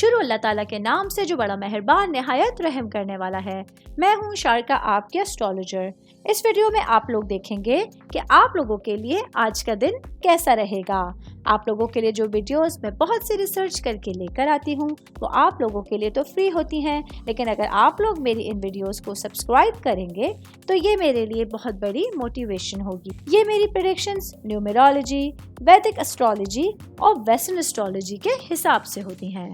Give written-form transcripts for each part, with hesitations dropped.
شروع اللہ تعالیٰ کے نام سے جو بڑا مہربان نہایت رحم کرنے والا ہے۔ میں ہوں شارکا، آپ کے اسٹرالوجر۔ اس ویڈیو میں آپ لوگ دیکھیں گے کہ آپ لوگوں کے لیے آج کا دن کیسا رہے گا۔ آپ لوگوں کے لیے جو ویڈیوز میں بہت سی ریسرچ کر کے لے کر آتی ہوں وہ آپ لوگوں کے لیے تو فری ہوتی ہیں، لیکن اگر آپ لوگ میری ان ویڈیوز کو سبسکرائب کریں گے تو یہ میرے لیے بہت بڑی موٹیویشن ہوگی۔ یہ میری پریڈکشنز نیومرولوجی، ویدک اسٹرالوجی اور ویسٹرن اسٹرالوجی کے حساب سے ہوتی ہیں۔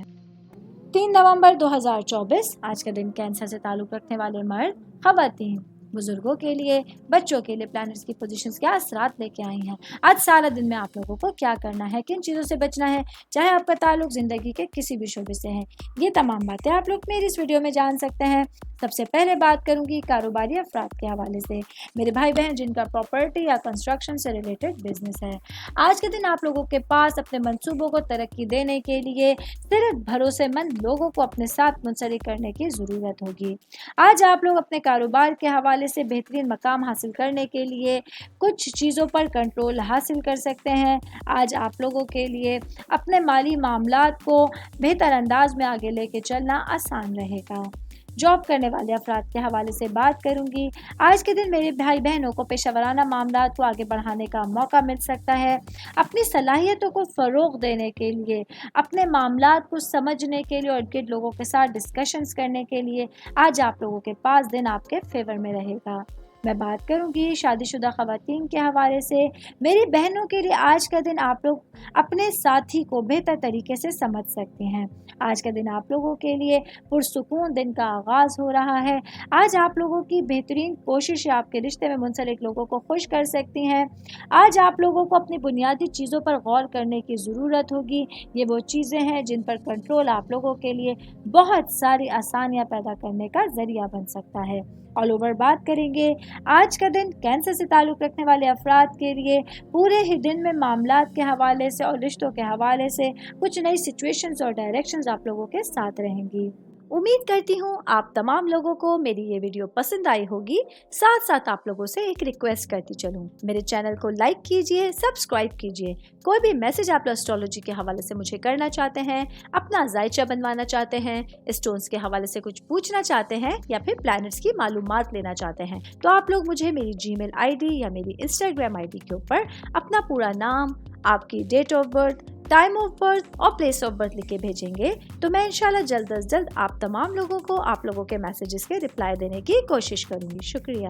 3 نومبر 2024 آج کا دن کینسر سے تعلق رکھنے والے مرد، خواتین، بزرگوں کے لیے، بچوں کے لیے پلانٹس کی پوزیشنز کیا اثرات لے کے آئی ہیں۔ آج سارا دن میں آپ لوگوں کو کیا کرنا ہے، کن چیزوں سے بچنا ہے، چاہے آپ کا تعلق زندگی کے کسی بھی شعبے سے ہے، یہ تمام باتیں آپ لوگ میری اس ویڈیو میں جان سکتے ہیں۔ سب سے پہلے بات کروں گی کاروباری افراد کے حوالے سے، میرے بھائی بہن جن کا پراپرٹی یا کنسٹرکشن سے ریلیٹڈ بزنس ہے۔ آج کے دن آپ لوگوں کے پاس اپنے منصوبوں کو ترقی دینے کے لیے صرف بھروسے مند لوگوں کو اپنے ساتھ منسلک کرنے کی ضرورت ہوگی۔ آج آپ لوگ اپنے کاروبار کے حوالے سے بہترین مقام حاصل کرنے کے لیے کچھ چیزوں پر کنٹرول حاصل کر سکتے ہیں۔ آج آپ لوگوں کے لیے اپنے مالی معاملات کو بہتر انداز میں آگے لے کے چلنا آسان رہے گا۔ جاب کرنے والے افراد کے حوالے سے بات کروں گی۔ آج کے دن میرے بھائی بہنوں کو پیشہ ورانہ معاملات کو آگے بڑھانے کا موقع مل سکتا ہے۔ اپنی صلاحیتوں کو فروغ دینے کے لیے، اپنے معاملات کو سمجھنے کے لیے اور گرد لوگوں کے ساتھ ڈسکشنز کرنے کے لیے آج آپ لوگوں کے پاس دن آپ کے فیور میں رہے گا۔ میں بات کروں گی شادی شدہ خواتین کے حوالے سے۔ میری بہنوں کے لیے آج کا دن آپ لوگ اپنے ساتھی کو بہتر طریقے سے سمجھ سکتے ہیں۔ آج کا دن آپ لوگوں کے لیے پرسکون دن کا آغاز ہو رہا ہے۔ آج آپ لوگوں کی بہترین کوشش آپ کے رشتے میں منسلک لوگوں کو خوش کر سکتی ہیں۔ آج آپ لوگوں کو اپنی بنیادی چیزوں پر غور کرنے کی ضرورت ہوگی۔ یہ وہ چیزیں ہیں جن پر کنٹرول آپ لوگوں کے لیے بہت ساری آسانیاں پیدا کرنے کا ذریعہ بن سکتا ہے۔ آل اوور بات کریں گے آج کا دن کینسر سے تعلق رکھنے والے افراد کے لیے پورے ہی دن میں معاملات کے حوالے سے اور رشتوں کے حوالے سے کچھ نئی سچویشنز اور ڈائریکشنز آپ لوگوں کے ساتھ رہیں گی۔ امید کرتی ہوں آپ تمام لوگوں کو میری یہ ویڈیو پسند آئی ہوگی۔ ساتھ ساتھ آپ لوگوں سے ایک ریکویسٹ کرتی چلوں، میرے چینل کو لائک کیجئے، سبسکرائب کیجئے۔ کوئی بھی میسج آپ اسٹرالوجی کے حوالے سے مجھے کرنا چاہتے ہیں، اپنا ذائچہ بنوانا چاہتے ہیں، اسٹونز کے حوالے سے کچھ پوچھنا چاہتے ہیں یا پھر پلانٹس کی معلومات لینا چاہتے ہیں تو آپ لوگ مجھے میری جی میل آئی ڈی یا میری انسٹاگرام آئی ڈی کے اوپر اپنا پورا نام، آپ کی date of birth, time of birth اور پلیس آف برتھ لکھ کے بھیجیں گے تو میں انشاءاللہ جلد از جلد آپ تمام لوگوں کو آپ لوگوں کے میسیجز کے رپلائی دینے کی کوشش کروں گی۔ شکریہ۔